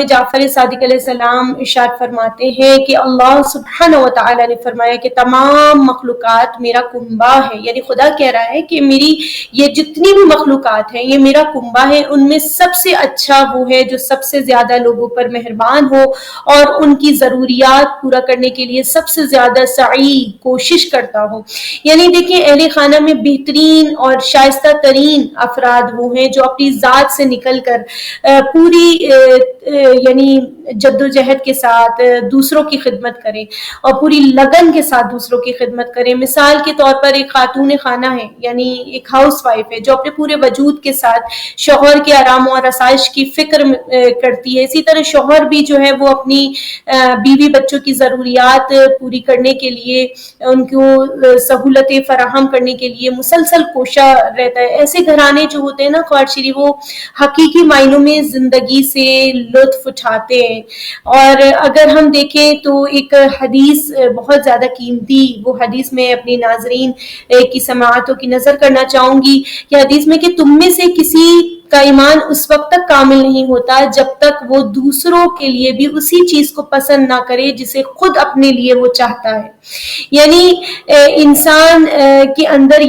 جعفر صادق علیہ السلام ارشاد فرماتے ہیں کہ اللہ سبحانہ و تعالی نے فرمایا کہ تمام مخلوقات میرا کنبہ ہے، یعنی خدا کہہ رہا ہے کہ میری یہ جتنی بھی مخلوقات ہیں یہ میرا کنبہ ہے، ان میں سب سے اچھا وہ ہے جو سب سے زیادہ لوگوں پر مہربان ہو اور ان کی ضروریات پورا کرنے کے لیے سب سے زیادہ سعی کوشش کرتا ہو۔ یعنی دیکھیں اہل خانہ میں بہترین اور شائستہ ترین افراد وہ ہیں جو اپنی ذات سے نکل کر پوری یعنی جد و جہد کے ساتھ دوسروں کی خدمت کریں اور پوری لگن کے ساتھ دوسروں کی خدمت کریں۔ مثال کے طور پر ایک خاتون خانہ ہے، یعنی ایک ہاؤس وائف ہے جو اپنے پورے وجود کے ساتھ شوہر کے آرام اور آسائش کی فکر کرتی ہے، اسی طرح شوہر بھی جو ہے وہ اپنی بیوی بچوں کی ضروریات پوری کرنے کے لیے، ان کو سہولتیں فراہم کرنے کے لیے مسلسل کوشاں رہتا ہے۔ ایسے گھرانے جو ہوتے ہیں نا خواتین، وہ حقیقی معنوں میں زندگی سے لطف اٹھاتے ہیں۔ اور اگر ہم دیکھیں تو ایک حدیث بہت زیادہ قیمتی، وہ حدیث میں اپنی ناظرین کی سماعتوں کی نظر کرنا چاہوں گی کہ حدیث میں کہ تم میں سے کسی کا ایمان اس وقت تک کامل نہیں ہوتا جب تک وہ دوسروں کے لیے بھی اسی چیز کو پسند نہ کرے جسے خود اپنے لیے وہ چاہتا ہے۔ یعنی انسان کے اندر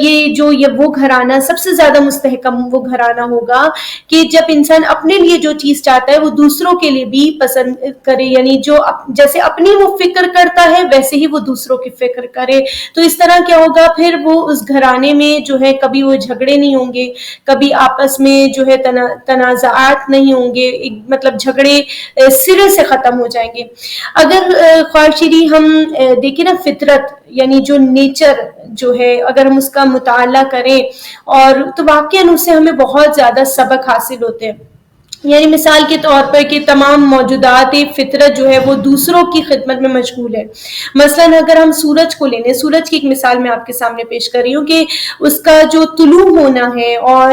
وہ گھرانہ سب سے زیادہ مستحکم وہ گھرانہ ہوگا کہ جب انسان اپنے لیے جو چیز چاہتا ہے وہ دوسروں کے لیے بھی پسند کرے، یعنی جو جیسے اپنی وہ فکر کرتا ہے ویسے ہی وہ دوسروں کی فکر کرے۔ تو اس طرح کیا ہوگا، پھر وہ اس گھرانے میں جو ہے کبھی وہ جھگڑے نہیں ہوں گے، کبھی آپس میں جو ہے تنازعات نہیں ہوں گے، مطلب جھگڑے سرے سے ختم ہو جائیں گے۔ اگر خواہشری ہم دیکھیں نا فطرت، یعنی جو نیچر جو ہے اگر ہم اس کا مطالعہ کریں اور تو واقعاً اس سے ہمیں بہت زیادہ سبق حاصل ہوتے ہیں۔ یعنی مثال کے طور پر کہ تمام موجودات فطرت جو ہے وہ دوسروں کی خدمت میں مشغول ہے۔ مثلاً اگر ہم سورج کو لے لیں، سورج کی ایک مثال میں آپ کے سامنے پیش کر رہی ہوں کہ اس کا جو طلوع ہونا ہے اور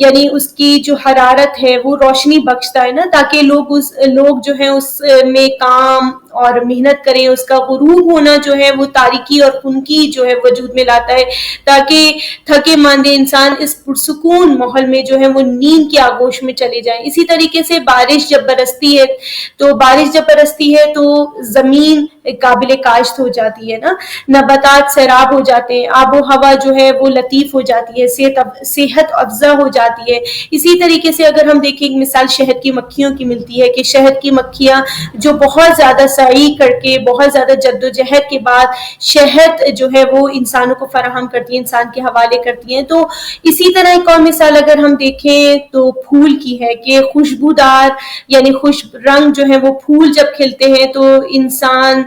یعنی اس کی جو حرارت ہے وہ روشنی بخشتا ہے نا، تاکہ لوگ جو ہیں اس میں کام اور محنت کریں۔ اس کا غروب ہونا جو ہے وہ تاریکی اور خنکی جو ہے وجود میں لاتا ہے، تاکہ تھکے ماندے انسان اس پرسکون ماحول میں جو ہے وہ نیند کی آغوش میں چلے جائیں۔ اسی طریقے سے بارش جب برستی ہے تو زمین قابل کاشت ہو جاتی ہے نا، نباتات سیراب ہو جاتے ہیں، آب و ہوا جو ہے وہ لطیف ہو جاتی ہے، صحت افزا ہو جاتی ہے۔ اسی طریقے سے اگر ہم دیکھیں ایک مثال شہد کی مکھیوں کی ملتی ہے کہ شہد کی مکھیاں جو بہت زیادہ سعی کر کے بہت زیادہ جد و جہد کے بعد شہد جو ہے وہ انسانوں کو فراہم کرتی ہیں، انسان کے حوالے کرتی ہیں۔ تو اسی طرح ایک اور مثال اگر ہم دیکھیں تو پھول کی ہے کہ خوشبودار یعنی خوش رنگ جو ہے وہ پھول جب کھلتے ہیں تو انسان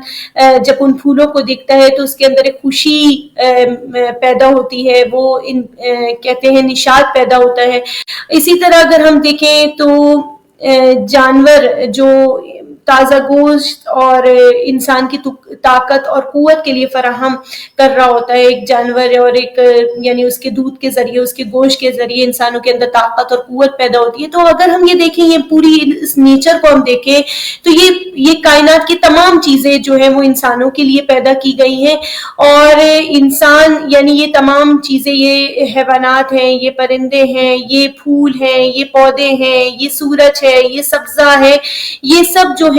جب ان پھولوں کو دیکھتا ہے تو اس کے اندر ایک خوشی پیدا ہوتی ہے، وہ کہتے ہیں نشاط پیدا ہوتا ہے۔ اسی طرح اگر ہم دیکھیں تو جانور جو تازہ گوشت اور انسان کی طاقت اور قوت کے لیے فراہم کر رہا ہوتا ہے، ایک جانور اور ایک یعنی اس کے دودھ کے ذریعے، اس کے گوشت کے ذریعے انسانوں کے اندر طاقت اور قوت پیدا ہوتی ہے۔ تو اگر ہم یہ دیکھیں، یہ پوری اس نیچر کو ہم دیکھیں تو یہ کائنات کی تمام چیزیں جو ہیں وہ انسانوں کے لیے پیدا کی گئی ہیں، اور انسان یعنی یہ تمام چیزیں، یہ حیوانات ہیں، یہ پرندے ہیں، یہ پھول ہیں، یہ پودے ہیں، یہ سورج ہے، یہ سبزہ ہے، یہ سب جو ہے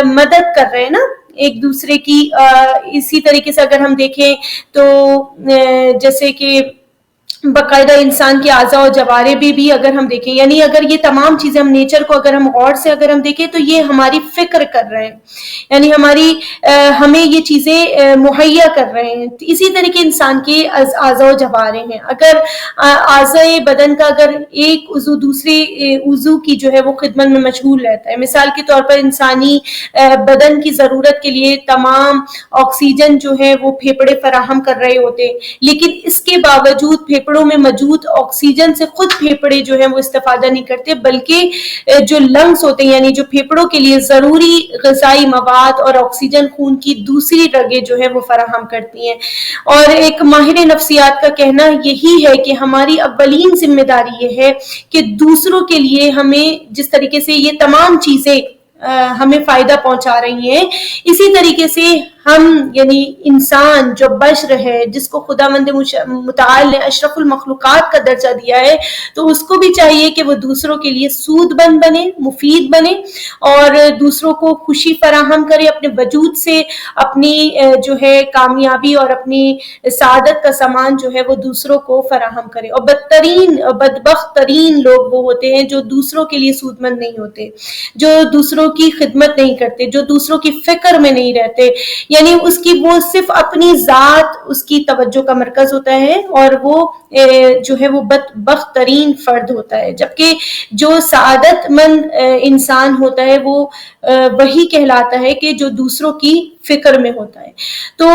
مدد کر رہے ہیں نا ایک دوسرے کی۔ اسی طریقے سے اگر ہم دیکھیں تو جیسے کہ باقاعدہ انسان کے اعضاء و جوارے بھی اگر ہم دیکھیں، یعنی اگر یہ تمام چیزیں ہم نیچر کو اگر ہم غور سے اگر ہم دیکھیں تو یہ ہماری فکر کر رہے ہیں، یعنی ہمیں یہ چیزیں مہیا کر رہے ہیں۔ اسی طریقے انسان کے اعضاء و جوارے ہیں، اگر اعضاء بدن کا اگر ایک عضو دوسرے عضو کی جو ہے وہ خدمت میں مشغول رہتا ہے، مثال کے طور پر انسانی بدن کی ضرورت کے لیے تمام آکسیجن جو ہے وہ پھیپھڑے فراہم کر رہے ہوتے ہیں، لیکن اس کے باوجود پھیپھڑوں میں موجود آکسیجن سے خود پھیپھڑے جو ہیں وہ استفادہ نہیں کرتے، بلکہ جو لنگز ہوتے ہیں یعنی جو پھیپھڑوں کے لیے ضروری غذائی مواد اور آکسیجن خون کی دوسری رگیں جو ہے وہ فراہم کرتی ہیں۔ اور ایک ماہر نفسیات کا کہنا یہی ہے کہ ہماری اولین ذمہ داری یہ ہے کہ دوسروں کے لیے ہمیں جس طریقے سے یہ تمام چیزیں ہمیں فائدہ پہنچا رہی ہیں، اسی طریقے سے ہم یعنی انسان جو بشر ہے جس کو خداوند متعال نے اشرف المخلوقات کا درجہ دیا ہے، تو اس کو بھی چاہیے کہ وہ دوسروں کے لیے سود بند بنے، مفید بنے، اور دوسروں کو خوشی فراہم کرے، اپنے وجود سے اپنی جو ہے کامیابی اور اپنی سعادت کا سامان جو ہے وہ دوسروں کو فراہم کرے۔ اور بدبخت ترین لوگ وہ ہوتے ہیں جو دوسروں کے لیے سود مند نہیں ہوتے، جو دوسروں کی خدمت نہیں کرتے، جو دوسروں کی فکر میں نہیں رہتے، یعنی اس کی وہ صرف اپنی ذات اس کی توجہ کا مرکز ہوتا ہے، اور وہ جو ہے وہ بدبخت ترین فرد ہوتا ہے۔ جبکہ جو سعادت مند انسان ہوتا ہے وہ وہی کہلاتا ہے کہ جو دوسروں کی فکر میں ہوتا ہے۔ تو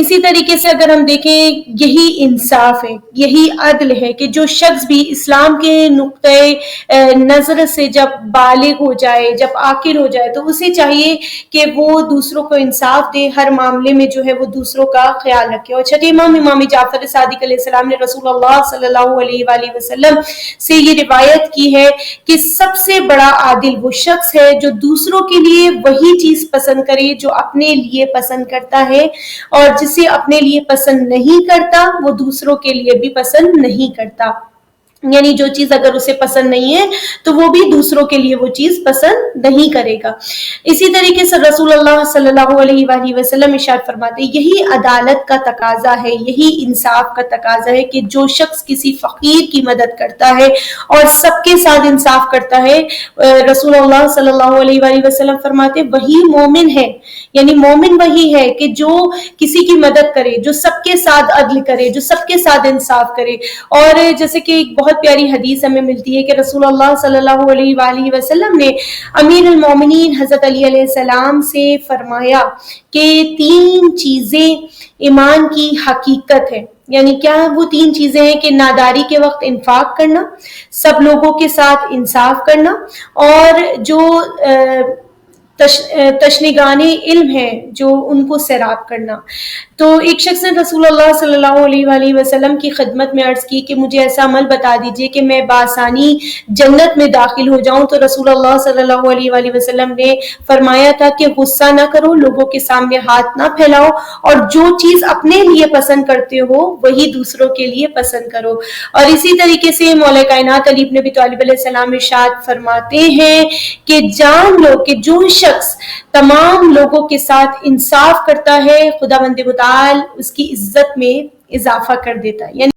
اسی طریقے سے اگر ہم دیکھیں، یہی انصاف ہے، یہی عدل ہے کہ جو شخص بھی اسلام کے نقطۂ نظر سے جب بالغ ہو جائے، جب عاقل ہو جائے، تو اسے چاہیے کہ وہ دوسروں کو انصاف دے، ہر معاملے میں جو ہے وہ دوسروں کا خیال رکھے۔ اور چھٹے امام جعفر صادق علیہ السلام نے رسول اللہ صلی اللہ علیہ وآلہ وسلم سے یہ روایت کی ہے کہ سب سے بڑا عادل وہ شخص ہے جو دوسروں کے لیے وہی چیز پسند کرے جو اپنے لیے پسند کرتا ہے، اور جسے اپنے لیے پسند نہیں کرتا وہ دوسروں کے لیے بھی پسند نہیں کرتا۔ یعنی جو چیز اگر اسے پسند نہیں ہے تو وہ بھی دوسروں کے لیے وہ چیز پسند نہیں کرے گا۔ اسی طریقے سے رسول اللہ صلی اللہ علیہ وآلہ وسلم ارشاد فرماتے ہیں، یہی عدالت کا تقاضا ہے، یہی انصاف کا تقاضا ہے کہ جو شخص کسی فقیر کی مدد کرتا ہے اور سب کے ساتھ انصاف کرتا ہے، رسول اللہ صلی اللہ علیہ وآلہ وسلم فرماتے وہی مومن ہے۔ یعنی مومن وہی ہے کہ جو کسی کی مدد کرے، جو سب کے ساتھ عدل کرے، جو سب کے ساتھ انصاف کرے۔ اور جیسے کہ ایک بہت پیاری حدیث ہمیں ملتی ہے کہ رسول اللہ صلی اللہ علیہ وآلہ وسلم نے امیر المومنین حضرت علی علیہ السلام سے فرمایا کہ 3 چیزیں ایمان کی حقیقت ہے۔ یعنی کیا وہ 3 چیزیں ہیں کہ ناداری کے وقت انفاق کرنا، سب لوگوں کے ساتھ انصاف کرنا، اور جو تشنگان علم ہیں جو ان کو سیراب کرنا۔ تو ایک شخص نے رسول اللہ صلی اللہ علیہ وآلہ وسلم کی خدمت میں عرض کی کہ مجھے ایسا عمل بتا دیجئے کہ میں بآسانی جنت میں داخل ہو جاؤں۔ تو رسول اللہ صلی اللہ علیہ وآلہ وسلم نے فرمایا تھا کہ غصہ نہ کرو، لوگوں کے سامنے ہاتھ نہ پھیلاؤ، اور جو چیز اپنے لیے پسند کرتے ہو وہی دوسروں کے لیے پسند کرو۔ اور اسی طریقے سے مولا کائنات علی بن ابی طالب علیہ السلام ارشاد فرماتے ہیں کہ جان لو کہ جو شخص تمام لوگوں کے ساتھ انصاف کرتا ہے، خداوند متعال اس کی عزت میں اضافہ کر دیتا ہے۔ یعنی